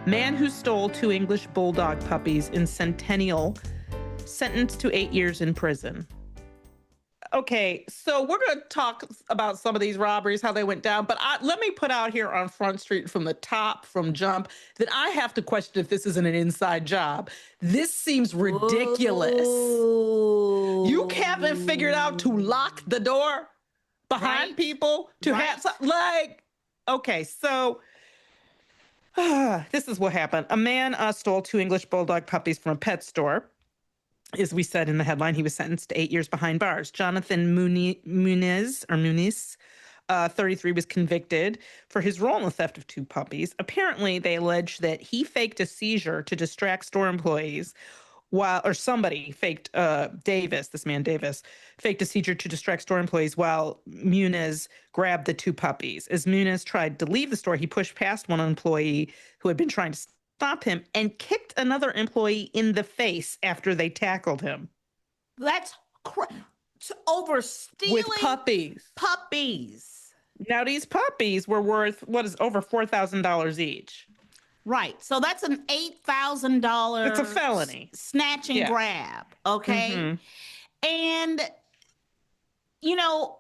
Man who stole 2 English Bulldog puppies in Centennial, sentenced to 8 years in prison. Okay, so we're going to talk about some of these robberies, how they went down. But let me put out here on Front Street from the top, from jump, that I have to question if this isn't an inside job. This seems ridiculous. Ooh. You haven't figured out to lock the door behind people to have like, okay, so this is what happened. A man stole 2 English Bulldog puppies from a pet store. As we said in the headline, he was sentenced to 8 years behind bars. Jonathan Muniz, 33, was convicted for his role in the theft of 2 puppies. Apparently, they allege that he faked a seizure to distract store employees somebody faked, this man Davis, faked a seizure to distract store employees while Muniz grabbed the 2 puppies. As Muniz tried to leave the store, he pushed past one employee who had been trying to stop him and kicked another employee in the face after they tackled him. That's overstealing with puppies. Puppies. Now these puppies were worth over $4,000 each. Right. So that's an $8,000. It's a felony. Snatch and grab. Okay. Mm-hmm. And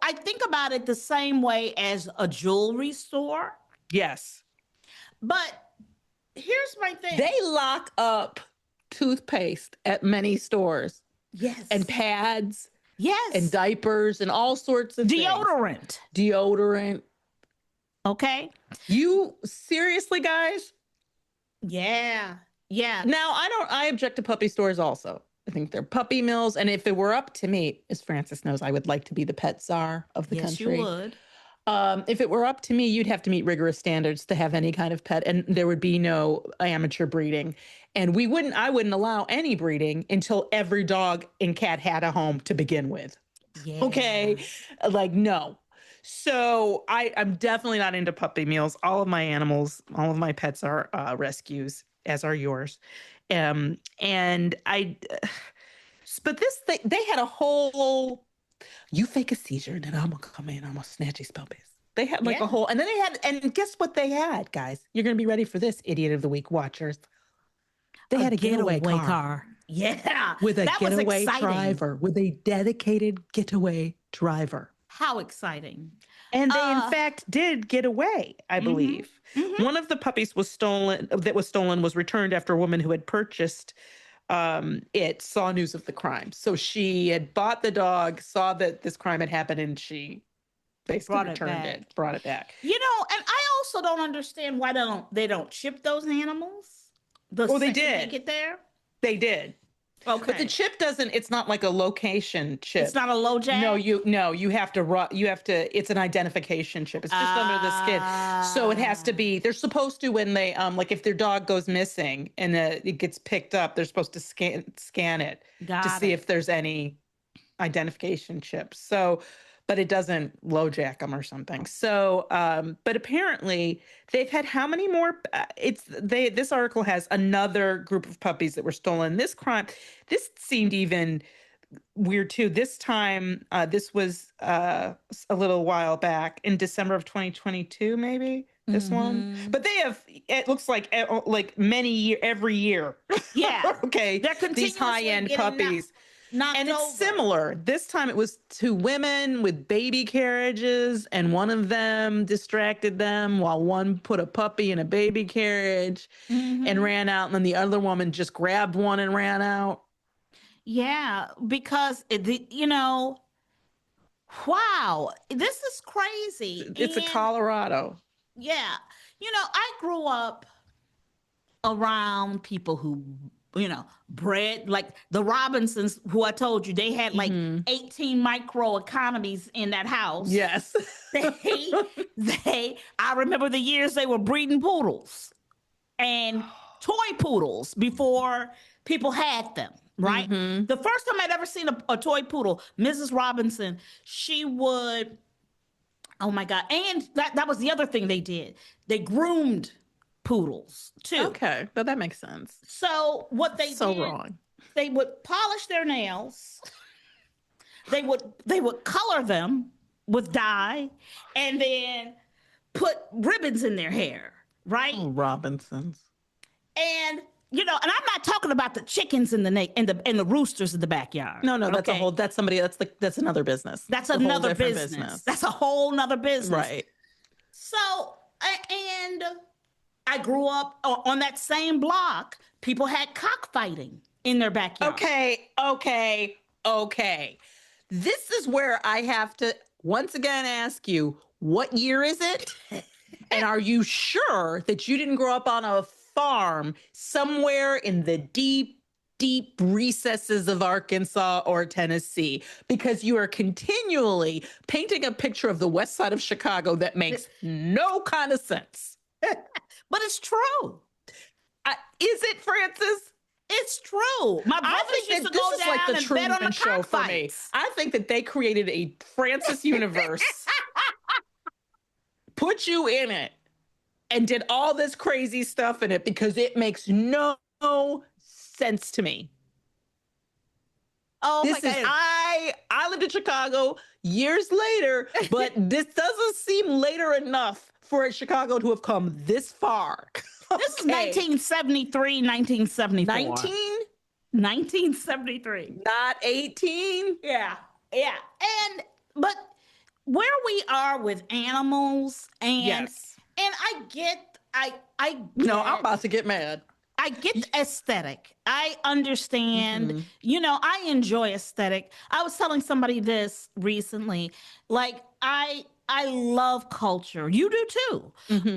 I think about it the same way as a jewelry store. Yes. But here's my thing. They lock up toothpaste at many stores. Yes. And pads. Yes. And diapers and all sorts of deodorant. Deodorant. Okay. You seriously, guys? Yeah. Yeah. Now, I object to puppy stores also. I think they're puppy mills. And if it were up to me, as Frances knows, I would like to be the pet czar of the country. Yes, you would. If it were up to me, you'd have to meet rigorous standards to have any kind of pet, and there would be no amateur breeding. And I wouldn't allow any breeding until every dog and cat had a home to begin with. Yeah. Okay? Like, no. So I'm definitely not into puppy meals. All of my pets are rescues, as are yours. But they had a whole, you fake a seizure and then I'm going to come in, I'm going to snatch these puppies. They had a whole, and then and guess what they had, guys? You're going to be ready for this, Idiot of the Week watchers. They had a getaway car. Yeah. With a getaway driver, with a dedicated getaway driver. How exciting. And they, in fact, did get away, I believe. Mm-hmm. One of the puppies was returned after a woman who had purchased it saw news of the crime. So she had bought the dog, saw that this crime had happened, and she basically brought it back. And I also don't understand why they don't ship those animals. They did. They get there? They did. Okay. But the chip it's not like a location chip. It's not a low jack? No, you have to, it's an identification chip. It's just under the skin. So it has to be, they're supposed to, when they, like if their dog goes missing and it gets picked up, they're supposed to scan it to see if there's any identification chips. So, but it doesn't low jack them or something. So, but apparently they've had how many more? This article has another group of puppies that were stolen. This seemed even weird too. This time, this was a little while back in December of 2022, maybe this one. But they have. It looks like every year. Yeah. Okay. These high-end puppies. And it's similar. This time it was 2 women with baby carriages, and one of them distracted them while one put a puppy in a baby carriage and ran out. And then the other woman just grabbed one and ran out. Yeah, because, wow, this is crazy. It's a Colorado. Yeah. I grew up around people who bred, like the Robinsons, who I told you, they had like 18 micro economies in that house. Yes. I remember the years they were breeding poodles and toy poodles before people had them, right? Mm-hmm. The first time I'd ever seen a toy poodle, Mrs. Robinson, she would, oh my God. And that was the other thing they did. They groomed poodles too. Okay, but that makes sense. So what they did, wrong. They would polish their nails. They would color them with dye, and then put ribbons in their hair. Right? Oh, Robinsons. And you know, and I'm not talking about the chickens and the roosters in the backyard. No, that's okay? that's another business. That's It's a whole another different business. That's a whole nother business. Right. So, and I grew up on that same block. People had cockfighting in their backyard. Okay. This is where I have to once again ask you, what year is it? And are you sure that you didn't grow up on a farm somewhere in the deep, deep recesses of Arkansas or Tennessee? Because you are continually painting a picture of the west side of Chicago that makes no kind of sense. But it's true. Is it, Francis? It's true. My brothers used to go down and bet on the cockfights. I think that they created a Francis universe, put you in it, and did all this crazy stuff in it because it makes no sense to me. Oh, this my is God. I lived in Chicago years later, but this doesn't seem later enough for Chicago to have come this far. This is 1973, 1974. 1973. Not 18? Yeah. But where we are with animals and I get No, I'm about to get mad. I get aesthetic. I understand. You know, I enjoy aesthetic. I was telling somebody this recently. Like, I love culture. You do too.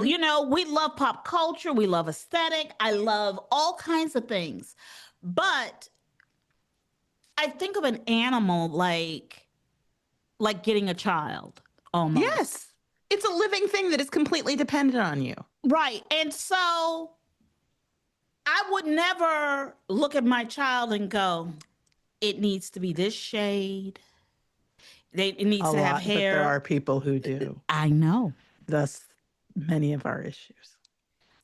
You know, we love pop culture. We love aesthetic. I love all kinds of things. But I think of an animal like getting a child almost. Yes. It's a living thing that is completely dependent on you. Right. And so I would never look at my child and go, it needs to be this shade. It needs to have hair. But there are people who do. I know. Thus, many of our issues.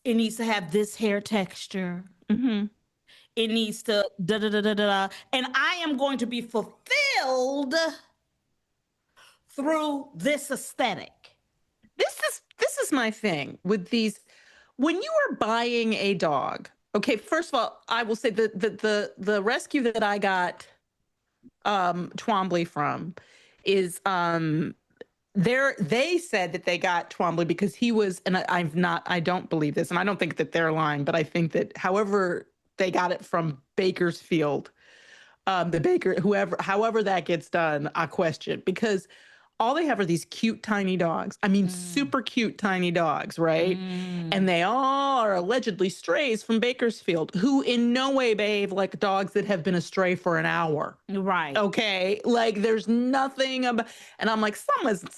It needs to have this hair texture. It needs to da-da-da-da-da. And I am going to be fulfilled through this aesthetic. This is my thing with these. When you are buying a dog, okay, first of all, I will say that the rescue that I got Twombly from is they said that they got Twombly because he was, and I don't believe this, and I don't think that they're lying, but I think that however they got it from Bakersfield, however that gets done, I question, because all they have are these cute tiny dogs. I mean, super cute tiny dogs, right? And they all are allegedly strays from Bakersfield, who in no way behave like dogs that have been astray for an hour. Right. Okay. Like there's nothing about, and I'm like, something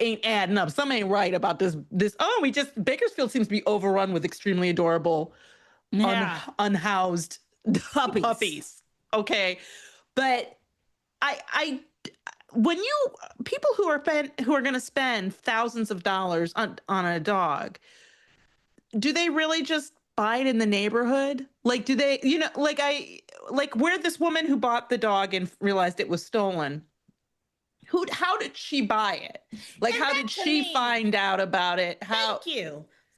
ain't adding up. Something ain't right about this. Bakersfield seems to be overrun with extremely adorable, unhoused puppies. Okay. But people who are going to spend thousands of dollars on a dog, do they really just buy it in the neighborhood? Like, do they, where this woman who bought the dog and realized it was stolen, how did she buy it? Like, how did she find out about it?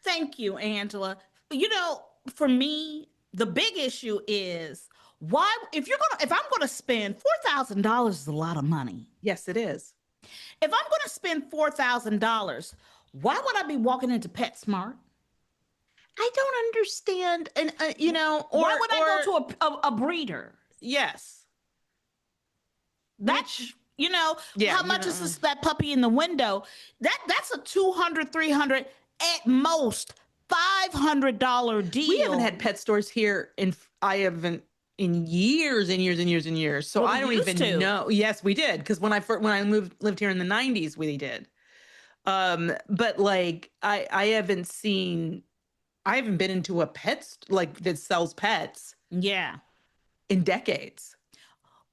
Thank you, Angela. You know, for me, the big issue is, why, if I'm gonna spend $4,000 is a lot of money. Yes, it is. If I'm gonna spend $4,000, why would I be walking into PetSmart? I don't understand, and why would I go to a breeder? Yes, that's how much is that puppy in the window? That's a $200, $300, at most $500 deal. We haven't had pet stores here in years and years and years and years. So I don't even know. Yes, we did. Because when I lived here in the 90s, we did. But like I haven't been into a pet that sells pets. Yeah. In decades.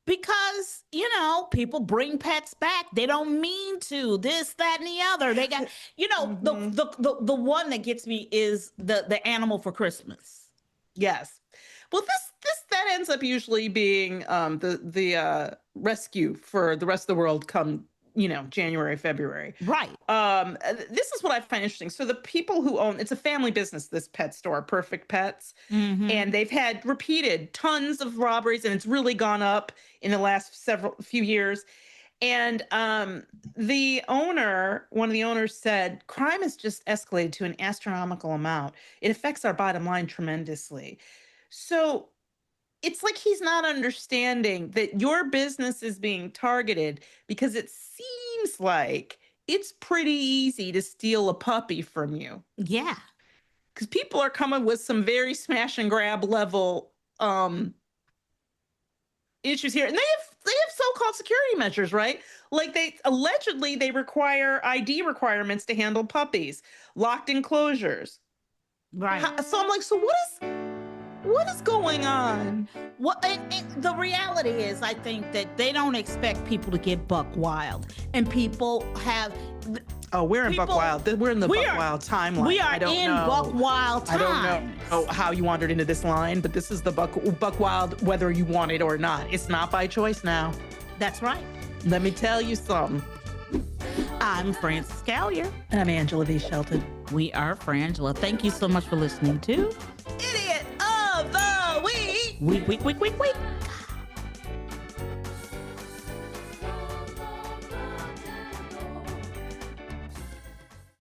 Because, people bring pets back. They don't mean to. This, that, and the other. They got, the one that gets me is the animal for Christmas. Yes. Well, that ends up usually being the rescue for the rest of the world come January, February. Right. This is what I find interesting. So the people who own, it's a family business, this pet store, Perfect Pets, and they've had repeated tons of robberies, and it's really gone up in the last few years. And one of the owners said, crime has just escalated to an astronomical amount. It affects our bottom line tremendously. So it's like he's not understanding that your business is being targeted because it seems like it's pretty easy to steal a puppy from you. Yeah. Because people are coming with some very smash and grab level issues here. And they have so-called security measures, right? Like they require ID requirements to handle puppies, locked enclosures. Right. So I'm like, so what is going on? Well, and the reality is, I think that they don't expect people to get buck wild, and people have. Oh, we're in buck wild. We're in the buck wild timeline. We are in buck wild times. I don't know how you wandered into this line, but this is the buck wild, whether you want it or not. It's not by choice now. That's right. Let me tell you something. I'm Frances Callier. And I'm Angela V. Shelton. We are Frangela. Thank you so much for listening to Idiot of the Week. Week.